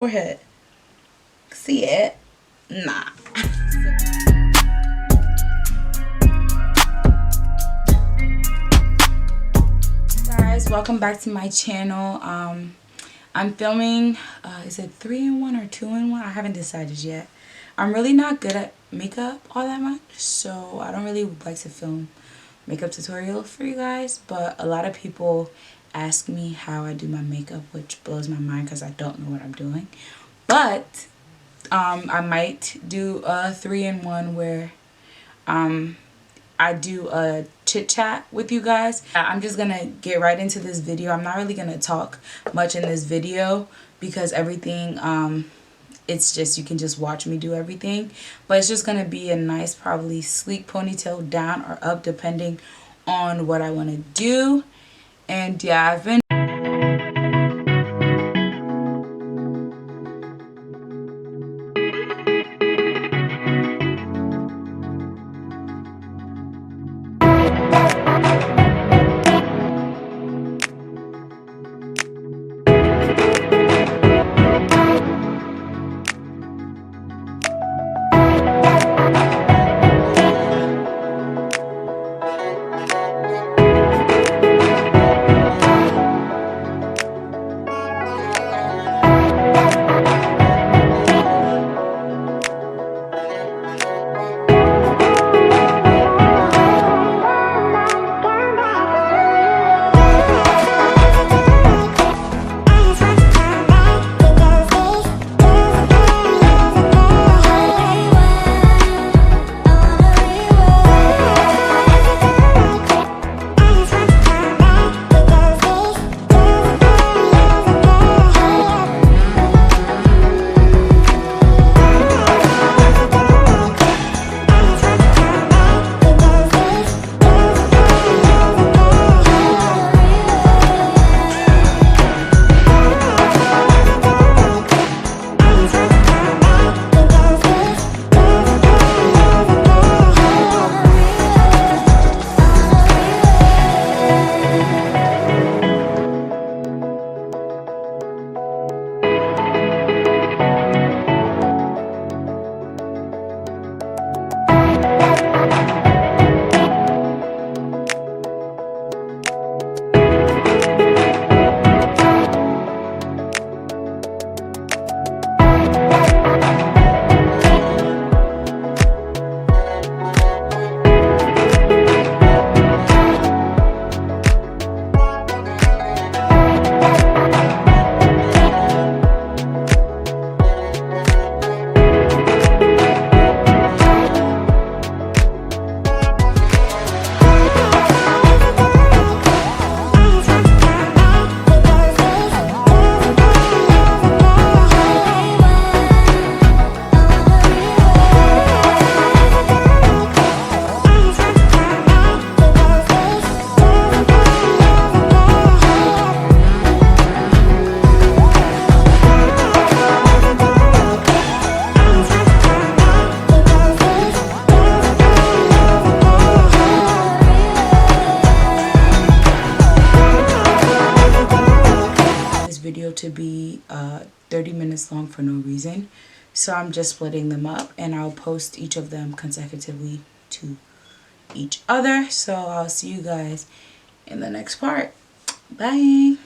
Forehead. See it? Nah. Guys, welcome back to my channel. I'm filming, is it 3-in-1 or 2-in-1? I haven't decided yet. I'm really not good at makeup all that much, so I don't really like to film makeup tutorials for you guys, but a lot of people ask me how I do my makeup, which blows my mind because I don't know what I'm doing. But I might do a 3-in-1 where I do a chit chat with you guys. I'm just gonna get right into this video. I'm not really gonna talk much in this video because everything it's just, you can just watch me do everything, but it's just gonna be a nice, probably sleek ponytail, down or up depending on what I want to do. And yeah, I've been video to be 30 minutes long for no reason, so I'm just splitting them up and I'll post each of them consecutively to each other. So I'll see you guys in the next part. Bye.